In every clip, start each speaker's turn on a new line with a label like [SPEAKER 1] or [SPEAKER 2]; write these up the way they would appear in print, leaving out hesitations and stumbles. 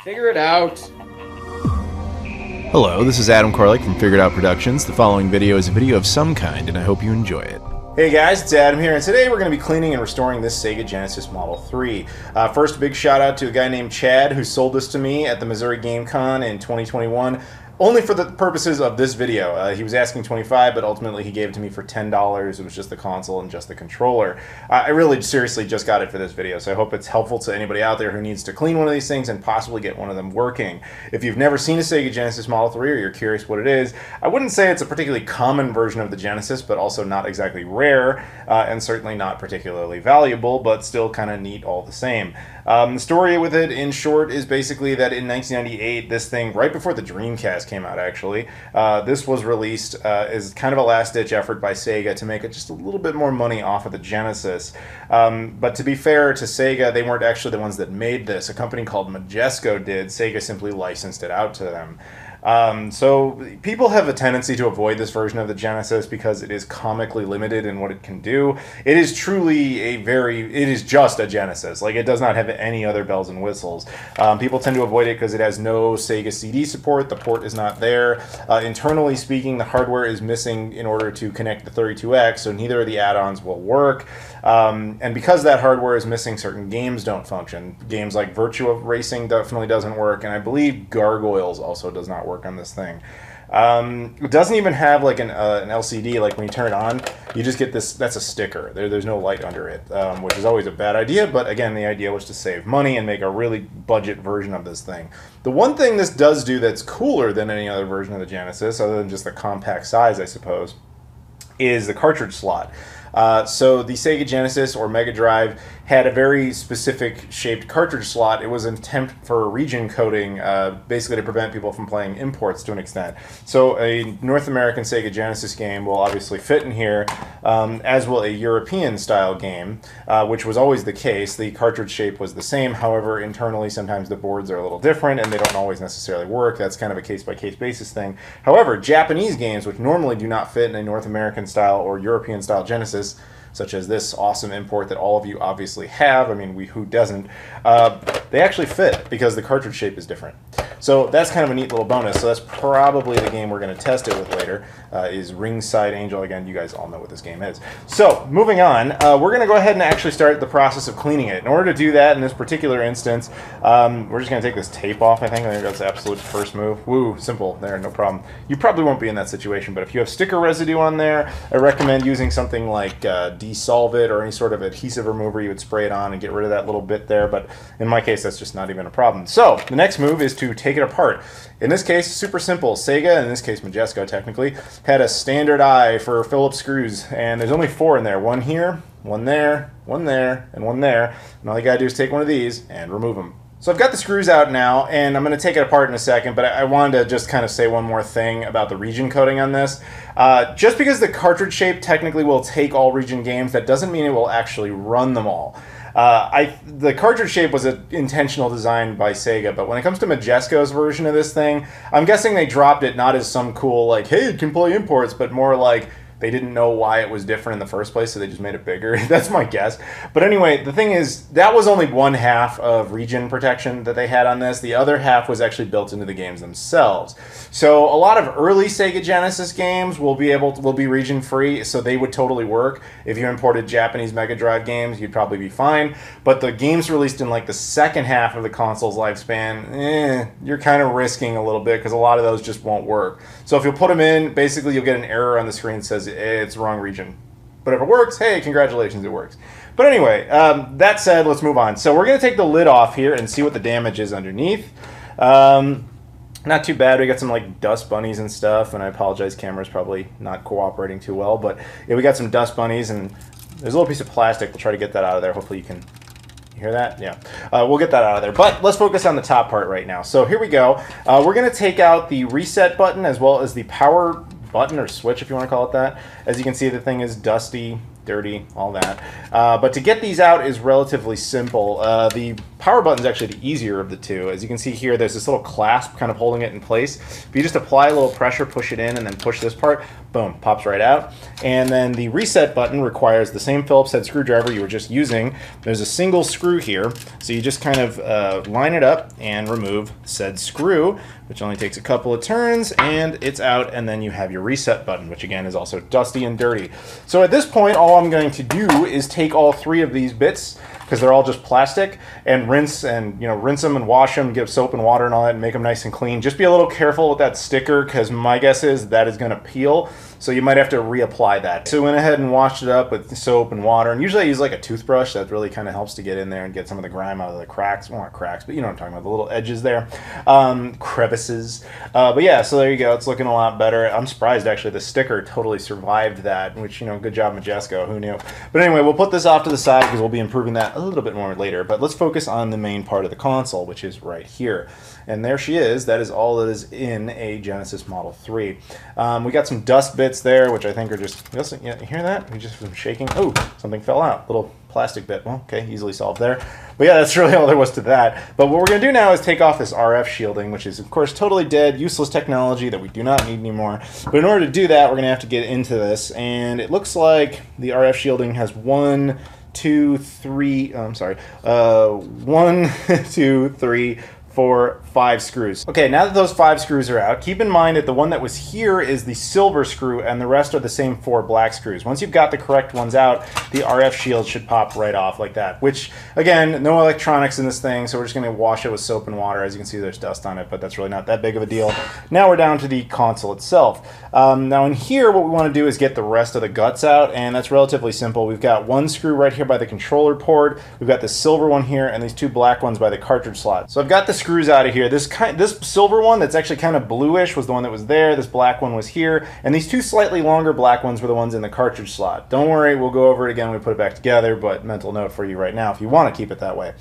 [SPEAKER 1] Figure it out.
[SPEAKER 2] Hello, this is Adam Koralik from Figured Out Productions. The following video is a video of some kind, and I hope you enjoy it.
[SPEAKER 3] Hey guys, it's Adam here, and today we're going to be cleaning and restoring this Sega Genesis Model 3. First, a big shout out to a guy named Chad who sold this to me at the Missouri Game Con in 2021. Only for the purposes of this video. He was asking $25, but ultimately he gave it to me for $10. It was just the console and just the controller. I really seriously just got it for this video, so I hope it's helpful to anybody out there who needs to clean one of these things and possibly get one of them working. If you've never seen a Sega Genesis Model 3 or you're curious what it is, I wouldn't say it's a particularly common version of the Genesis, but also not exactly rare, and certainly not particularly valuable, but still kind of neat all the same. The story with it, in short, is basically that in 1998, this thing, right before the Dreamcast came out, actually, this was released as kind of a last-ditch effort by Sega to make it just a little bit more money off of the Genesis. But to be fair to Sega, they weren't actually the ones that made this. A company called Majesco did. Sega simply licensed it out to them. So people have a tendency to avoid this version of the Genesis because it is comically limited in what it can do. It is truly it is just a Genesis. Like, it does not have any other bells and whistles. People tend to avoid it because it has no Sega CD support. The port is not there. Internally speaking, the hardware is missing in order to connect the 32X, so neither of the add-ons will work. And because that hardware is missing, certain games don't function. Games like Virtua Racing definitely doesn't work, and I believe Gargoyles also does not work on this thing. It doesn't even have like an LCD. Like, when you turn it on, you just get this, that's a sticker. There's no light under it, which is always a bad idea, but again, the idea was to save money and make a really budget version of this thing. The one thing this does do that's cooler than any other version of the Genesis, other than just the compact size, I suppose, is the cartridge slot. So the Sega Genesis or Mega Drive had a very specific shaped cartridge slot. It was an attempt for region coding, basically to prevent people from playing imports to an extent. So a North American Sega Genesis game will obviously fit in here, as will a European style game, which was always the case. The cartridge shape was the same. However, internally sometimes the boards are a little different and they don't always necessarily work. That's kind of a case-by-case basis thing. However, Japanese games, which normally do not fit in a North American style or European style Genesis, such as this awesome import that all of you obviously have, I mean, who doesn't, they actually fit because the cartridge shape is different. So that's kind of a neat little bonus. So that's probably the game we're going to test it with later, is Ringside Angel. Again, you guys all know what this game is. So moving on, we're going to go ahead and actually start the process of cleaning it. In order to do that, in this particular instance, we're just going to take this tape off, I think that's the absolute first move. Woo, simple there, no problem. You probably won't be in that situation, but if you have sticker residue on there, I recommend using something like Dissolve It or any sort of adhesive remover. You would spray it on and get rid of that little bit there, but in my case, that's just not even a problem. So the next move is to take it apart. In this case, super simple. Sega, in this case Majesco technically, had a standard eye for Phillips screws, and there's only 4 in there. One here, one there, one there, and one there. And all you gotta do is take one of these and remove them. So I've got the screws out now, and I'm going to take it apart in a second, but I wanted to just kind of say one more thing about the region coding on this. Just because the cartridge shape technically will take all region games, that doesn't mean it will actually run them all. The cartridge shape was an intentional design by Sega, but when it comes to Majesco's version of this thing, I'm guessing they dropped it not as some cool, like, hey, it can play imports, but more like they didn't know why it was different in the first place, so they just made it bigger. That's my guess. But anyway, the thing is, that was only one half of region protection that they had on this. The other half was actually built into the games themselves. So a lot of early Sega Genesis games will be region free, so they would totally work. If you imported Japanese Mega Drive games, you'd probably be fine. But the games released in like the second half of the console's lifespan, you're kind of risking a little bit because a lot of those just won't work. So if you'll put them in, basically you'll get an error on the screen that says it's the wrong region. But if it works, hey, congratulations, it works. But anyway, that said, let's move on. So we're going to take the lid off here and see what the damage is underneath. Not too bad. We got some like dust bunnies and stuff, and I apologize, camera's probably not cooperating too well, but yeah, we got some dust bunnies, and there's a little piece of plastic. We'll try to get that out of there. Hopefully you can hear that? Yeah. We'll get that out of there. But let's focus on the top part right now. So here we go. We're going to take out the reset button as well as the power button or switch, if you want to call it that. As you can see, the thing is dusty, dirty, all that. But to get these out is relatively simple. The power button is actually the easier of the two. As you can see here, there's this little clasp kind of holding it in place. If you just apply a little pressure, push it in, and then push this part, boom, pops right out. And then the reset button requires the same Phillips head screwdriver you were just using. There's a single screw here, so you just kind of line it up and remove said screw, which only takes a couple of turns, and it's out, and then you have your reset button, which again is also dusty and dirty. So at this point, all I'm going to do is take all three of these bits, because they're all just plastic, and rinse them and wash them, give soap and water and all that, and make them nice and clean. Just be a little careful with that sticker, because my guess is that is going to peel, so you might have to reapply that. So I went ahead and washed it up with soap and water, and usually I use like a toothbrush. That really kind of helps to get in there and get some of the grime out of the cracks. Well, not cracks, but you know what I'm talking about, the little edges there, crevices. But yeah, so there you go. It's looking a lot better. I'm surprised actually the sticker totally survived that, which, you know, good job Majesco, who knew. But anyway, we'll put this off to the side because we'll be improving that a little bit more later. But let's focus on the main part of the console, which is right here. And there she is. That is all that is in a Genesis Model 3. We got some dust bits there, which I think are just, you hear that? We just been shaking. Oh, something fell out. Little plastic bit. Well, okay, easily solved there. But yeah, that's really all there was to that. But what we're going to do now is take off this RF shielding, which is, of course, totally dead, useless technology that we do not need anymore. But in order to do that, we're going to have to get into this. And it looks like the RF shielding has 1, 2, 3, oh, I'm sorry, 1, 2, 3, 4, 5 screws. Okay, now that those 5 screws are out, keep in mind that the one that was here is the silver screw and the rest are the same 4 black screws. Once you've got the correct ones out, the RF shield should pop right off like that, which, again, no electronics in this thing, so we're just going to wash it with soap and water. As you can see, there's dust on it, but that's really not that big of a deal. Now we're down to the console itself. Now in here, what we want to do is get the rest of the guts out, and that's relatively simple. We've got one screw right here by the controller port, we've got this silver one here, and these 2 black ones by the cartridge slot. So I've got the screws out of here. This silver one that's actually kind of bluish was the one that was there. This black one was here. And these 2 slightly longer black ones were the ones in the cartridge slot. Don't worry, we'll go over it again when we put it back together, but mental note for you right now if you want to keep it that way.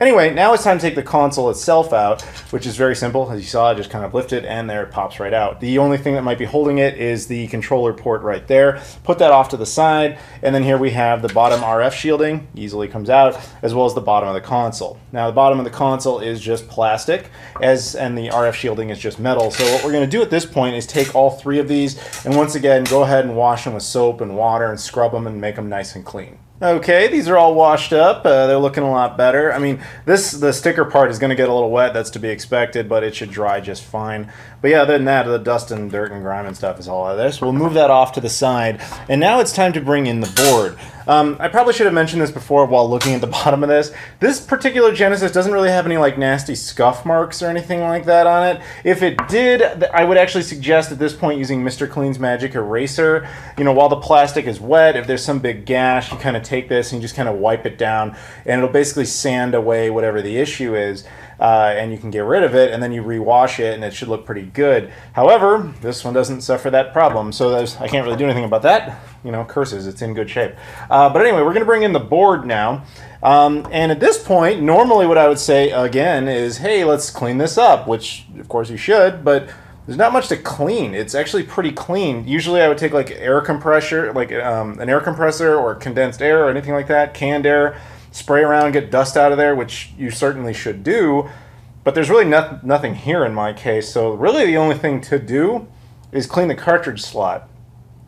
[SPEAKER 3] Anyway, now it's time to take the console itself out, which is very simple. As you saw, I just kind of lift it and there it pops right out. The only thing that might be holding it is the controller port right there. Put that off to the side, and then here we have the bottom RF shielding, easily comes out, as well as the bottom of the console. Now the bottom of the console is just plastic, and the RF shielding is just metal. So what we're going to do at this point is take all 3 of these, and once again, go ahead and wash them with soap and water and scrub them and make them nice and clean. Okay, these are all washed up. They're looking a lot better. I mean, the sticker part is going to get a little wet. That's to be expected, but it should dry just fine. But yeah, other than that, the dust and dirt and grime and stuff is all out of there. So we'll move that off to the side. And now it's time to bring in the board. I probably should have mentioned this before while looking at the bottom of this. This particular Genesis doesn't really have any like nasty scuff marks or anything like that on it. If it did, I would actually suggest at this point using Mr. Clean's Magic Eraser. You know, while the plastic is wet, if there's some big gash, you kind of take this and you just kind of wipe it down, and it'll basically sand away whatever the issue is. And you can get rid of it, and then you rewash it, and it should look pretty good. However, this one doesn't suffer that problem, so I can't really do anything about that. You know, curses, it's in good shape. But anyway, we're going to bring in the board now. And at this point, normally what I would say, again, is, hey, let's clean this up, which, of course, you should, but there's not much to clean. It's actually pretty clean. Usually I would take, like, air compressor, like an air compressor or condensed air or anything like that, canned air, spray around, get dust out of there, which you certainly should do, but there's really nothing here in my case, so really the only thing to do is clean the cartridge slot.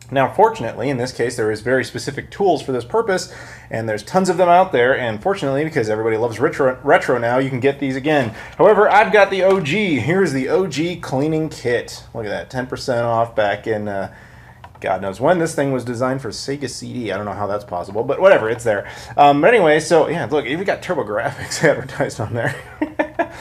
[SPEAKER 3] Now, fortunately, in this case, there is very specific tools for this purpose, and there's tons of them out there, and fortunately, because everybody loves retro now, you can get these again. However, I've got the OG. Here's the OG cleaning kit. Look at that, 10% off back in... God knows when. This thing was designed for Sega CD. I don't know how that's possible, but whatever, it's there. But anyway, so yeah, look, even got TurboGrafx advertised on there.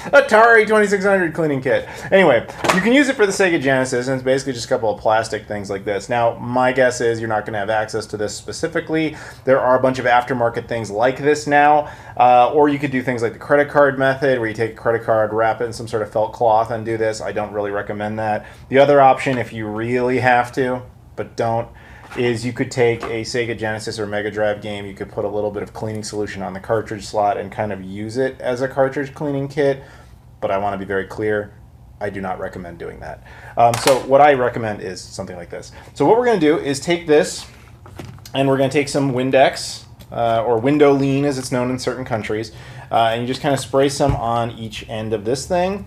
[SPEAKER 3] Atari 2600 cleaning kit. Anyway, you can use it for the Sega Genesis, and it's basically just a couple of plastic things like this. Now, my guess is you're not going to have access to this specifically. There are a bunch of aftermarket things like this now, or you could do things like the credit card method, where you take a credit card, wrap it in some sort of felt cloth, and do this. I don't really recommend that. The other option, if you really have to, but don't, is you could take a Sega Genesis or Mega Drive game, you could put a little bit of cleaning solution on the cartridge slot and kind of use it as a cartridge cleaning kit, but I want to be very clear, I do not recommend doing that. So what I recommend is something like this. So what we're going to do is take this, and we're going to take some Windex, or window lean as it's known in certain countries. And you just kind of spray some on each end of this thing.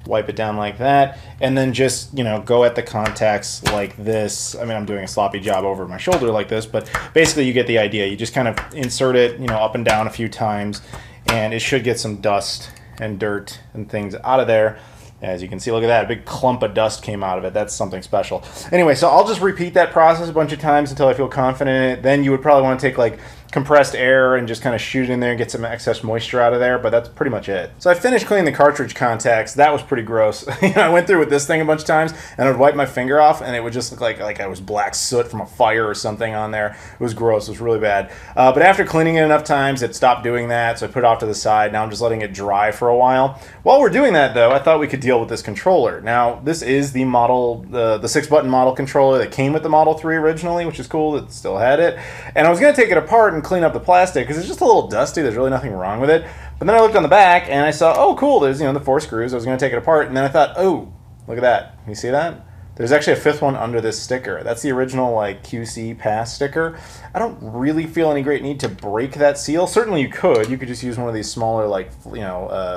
[SPEAKER 3] Wipe it down like that, and then just, go at the contacts like this. I mean, I'm doing a sloppy job over my shoulder like this, but basically you get the idea. You just kind of insert it, up and down a few times, and it should get some dust and dirt and things out of there. As you can see, look at that, a big clump of dust came out of it. That's something special. Anyway, so I'll just repeat that process a bunch of times until I feel confident in it. Then you would probably want to take like compressed air and just kind of shoot it in there and get some excess moisture out of there, but that's pretty much it. So I finished cleaning the cartridge contacts. That was pretty gross. I went through with this thing a bunch of times, and I would wipe my finger off, and it would just look like I was black soot from a fire or something on there. It was gross. It was really bad. But after cleaning it enough times, it stopped doing that, so I put it off to the side. Now I'm just letting it dry for a while. While we're doing that, though, I thought we could deal with this controller. Now, this is the model, the 6-button model controller that came with the Model 3 originally, which is cool. It still had it. And I was going to take it apart and clean up the plastic, because it's just a little dusty. There's really nothing wrong with it. But then I looked on the back, and I saw, oh, cool, there's, the 4 screws. I was going to take it apart, and then I thought, oh, look at that. You see that? There's actually a 5th one under this sticker. That's the original, QC pass sticker. I don't really feel any great need to break that seal. Certainly you could. You could just use one of these smaller,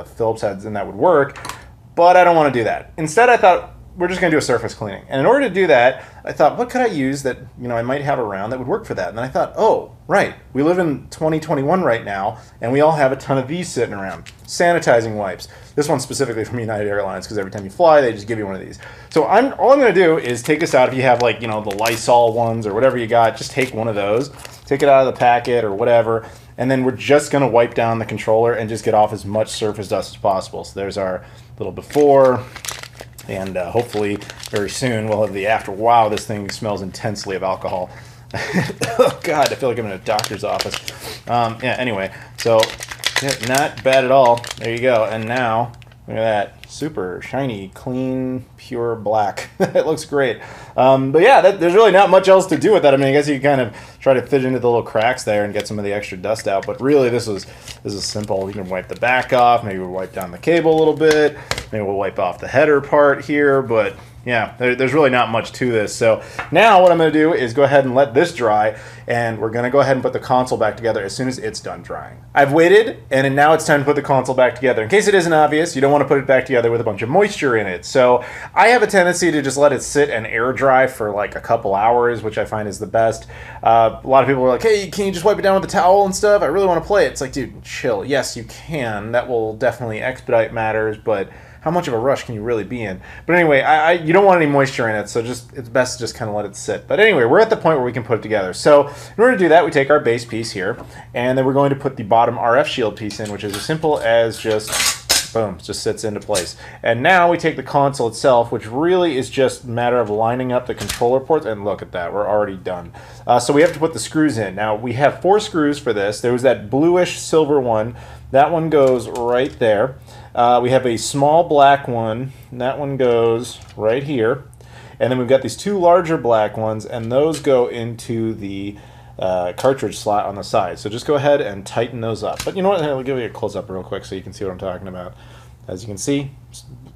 [SPEAKER 3] Phillips heads, and that would work. But I don't want to do that. Instead, I thought, we're just going to do a surface cleaning. And in order to do that, I thought, what could I use that, I might have around that would work for that? And then I thought, oh, right, we live in 2021 right now, and we all have a ton of these sitting around. Sanitizing wipes. This one's specifically from United Airlines, because every time you fly, they just give you one of these. So all I'm going to do is take this out. If you have, the Lysol ones or whatever you got, just take one of those. Take it out of the packet or whatever, and then we're just going to wipe down the controller and just get off as much surface dust as possible. So there's our little before. And hopefully very soon we'll have the after. Wow, this thing smells intensely of alcohol. Oh, God, I feel like I'm in a doctor's office. Anyway, so not bad at all. There you go. And now, look at that. Super shiny, clean, pure black. It looks great. But yeah, there's really not much else to do with that. I mean, I guess you can kind of try to fit into the little cracks there and get some of the extra dust out. But really, this is simple. You can wipe the back off. Maybe we'll wipe down the cable a little bit. Maybe we'll wipe off the header part here. But yeah, there's really not much to this. So now what I'm going to do is go ahead and let this dry, and we're going to go ahead and put the console back together as soon as it's done drying. I've waited, and now it's time to put the console back together. In case it isn't obvious, you don't want to put it back together with a bunch of moisture in it. So I have a tendency to just let it sit and air dry for like a couple hours, which I find is the best. A lot of people are like, hey, can you just wipe it down with a towel and stuff? I really want to play it. It's like, dude, chill. Yes, you can. That will definitely expedite matters, but how much of a rush can you really be in? But anyway, you don't want any moisture in it, so it's best to just kind of let it sit. But anyway, we're at the point where we can put it together. So in order to do that, we take our base piece here, and then we're going to put the bottom RF shield piece in, which is as simple as just, boom, just sits into place. And now we take the console itself, which really is just a matter of lining up the controller ports, and look at that, we're already done. So we have to put the screws in. Now, we have 4 screws for this. There was that bluish silver one. That one goes right there. We have a small black one, and that one goes right here. And then we've got these 2 larger black ones, and those go into the cartridge slot on the side. So just go ahead and tighten those up. But you know what? I'll give you a close-up real quick so you can see what I'm talking about. As you can see,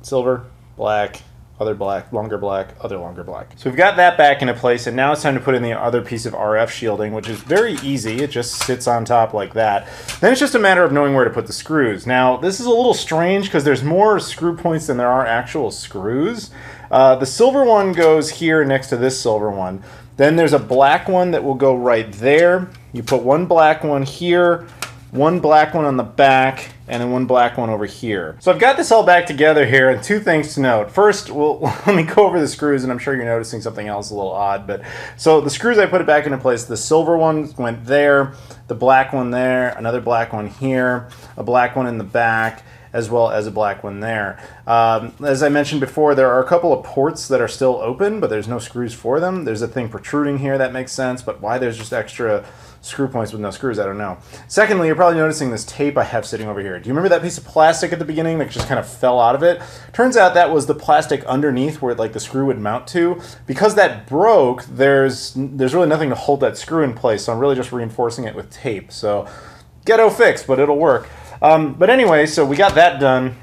[SPEAKER 3] silver, black, other black, longer black, other longer black. So we've got that back into place, and now it's time to put in the other piece of RF shielding, which is very easy. It just sits on top like that. Then it's just a matter of knowing where to put the screws. Now, this is a little strange because there's more screw points than there are actual screws. The silver one goes here next to this silver one. Then there's a black one that will go right there. You put one black one here, one black one on the back, and then one black one over here. So I've got this all back together here, and 2 things to note. First, let me go over the screws, and I'm sure you're noticing something else a little odd. But so the screws, I put it back into place. The silver one went there, the black one there, another black one here, a black one in the back, as well as a black one there. As I mentioned before, there are a couple of ports that are still open, but there's no screws for them. There's a thing protruding here that makes sense, but why there's just extra screw points with no screws, I don't know. Secondly, you're probably noticing this tape I have sitting over here. Do you remember that piece of plastic at the beginning that just kind of fell out of it? Turns out that was the plastic underneath where the screw would mount to. Because that broke, there's really nothing to hold that screw in place, so I'm really just reinforcing it with tape. So ghetto fix, but it'll work. But anyway, so we got that done.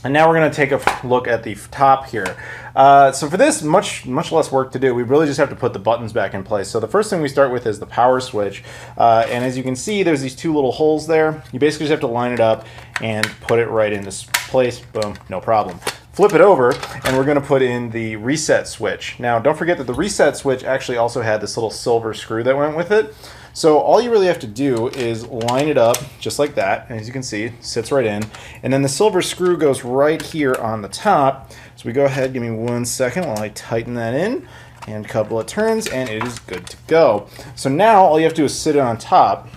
[SPEAKER 3] And now we're going to take a look at the top here. So for this, much less work to do. We really just have to put the buttons back in place. So the first thing we start with is the power switch. And as you can see, there's these two little holes there. You basically just have to line it up and put it right into place. Boom, no problem. Flip it over, and we're going to put in the reset switch. Now, don't forget that the reset switch actually also had this little silver screw that went with it. So all you really have to do is line it up just like that. And as you can see, it sits right in. And then the silver screw goes right here on the top. So we go ahead, give me 1 second while I tighten that in. And a couple of turns, and it is good to go. So now all you have to do is sit it on top.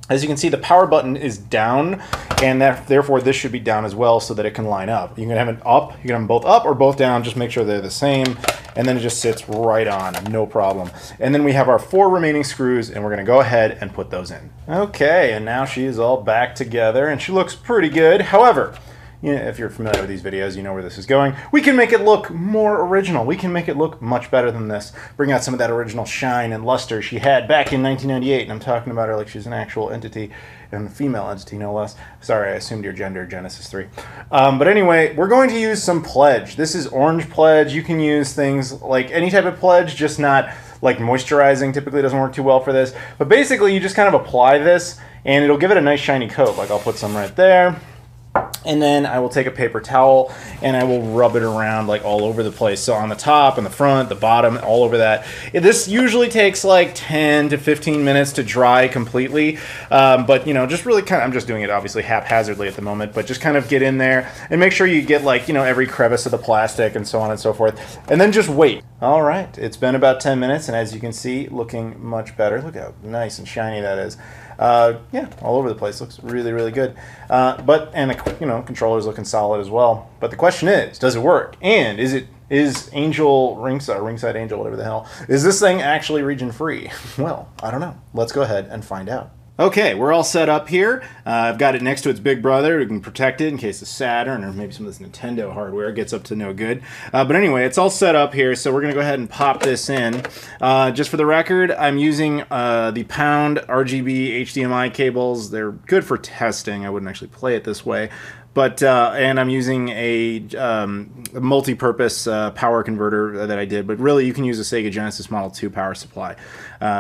[SPEAKER 3] As you can see, the power button is down, and therefore this should be down as well so that it can line up. You can have it up, you can have them both up or both down, just make sure they're the same, and then it just sits right on, no problem. And then we have our 4 remaining screws, and we're gonna go ahead and put those in. Okay, and now she is all back together, and she looks pretty good. However, if you're familiar with these videos, you know where this is going. We can make it look more original. We can make it look much better than this. Bring out some of that original shine and luster she had back in 1998. And I'm talking about her like she's an actual entity, and a female entity, no less. Sorry, I assumed your gender, Genesis 3. But anyway, we're going to use some pledge. This is orange pledge. You can use things like any type of pledge, just not like moisturizing. Typically doesn't work too well for this. But basically, you just kind of apply this, and it'll give it a nice shiny coat. Like I'll put some right there. And then I will take a paper towel and I will rub it around like all over the place. So on the top and the front, the bottom, all over that. This usually takes like 10 to 15 minutes to dry completely. But just really kind of, I'm just doing it obviously haphazardly at the moment, but just kind of get in there and make sure you get like, every crevice of the plastic and so on and so forth. And then just wait. All right, it's been about 10 minutes, and as you can see, looking much better. Look how nice and shiny that is. Yeah, all over the place. Looks really, really good. And the controller's looking solid as well. But the question is, does it work? And is Angel Ringside Angel, whatever the hell, is this thing actually region free? Well, I don't know. Let's go ahead and find out. Okay, we're all set up here. I've got it next to its big brother who can protect it in case the Saturn or maybe some of this Nintendo hardware gets up to no good. But anyway, it's all set up here, so we're going to go ahead and pop this in. Just for the record, I'm using the Pound RGB HDMI cables. They're good for testing. I wouldn't actually play it this way. But and I'm using a multi-purpose power converter that I did, but really you can use a Sega Genesis Model 2 power supply.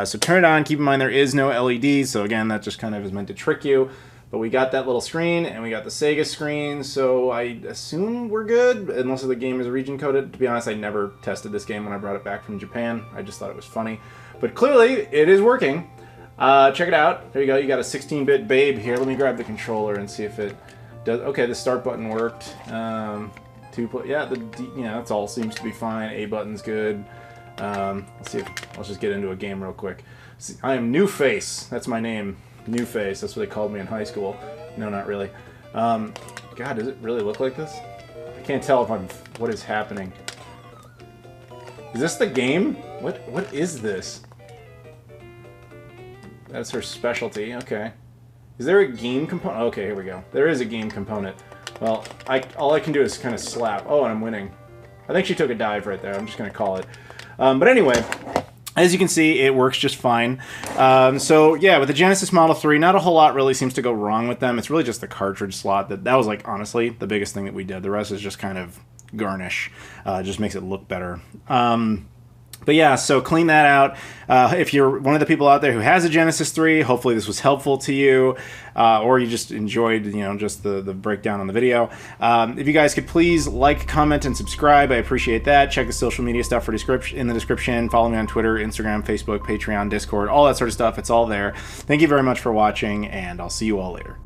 [SPEAKER 3] So turn it on. Keep in mind there is no LED, so again that just kind of is meant to trick you. But we got that little screen, and we got the Sega screen, so I assume we're good, unless the game is region coded. To be honest, I never tested this game when I brought it back from Japan. I just thought it was funny. But clearly, it is working. Check it out. There you go. You got a 16-bit babe here. Let me grab the controller and see if it does. Okay, the start button worked. Yeah, that's all seems to be fine. A button's good. Let's see let's just get into a game real quick. See, I am New Face. That's my name. New Face. That's what they called me in high school. No, not really. God, does it really look like this? I can't tell what is happening. Is this the game? What is this? That's her specialty. Okay. Is there a game component? Okay, here we go. There is a game component. Well, all I can do is kind of slap. Oh, and I'm winning. I think she took a dive right there. I'm just going to call it. But anyway, as you can see, it works just fine. So yeah, with the Genesis Model 3, not a whole lot really seems to go wrong with them. It's really just the cartridge slot. That was like, honestly, the biggest thing that we did. The rest is just kind of garnish. Just makes it look better. But yeah, so clean that out. If you're one of the people out there who has a Genesis 3, hopefully this was helpful to you, or you just enjoyed, just the breakdown on the video. If you guys could please like, comment, and subscribe, I appreciate that. Check the social media stuff in the description. Follow me on Twitter, Instagram, Facebook, Patreon, Discord, all that sort of stuff. It's all there. Thank you very much for watching, and I'll see you all later.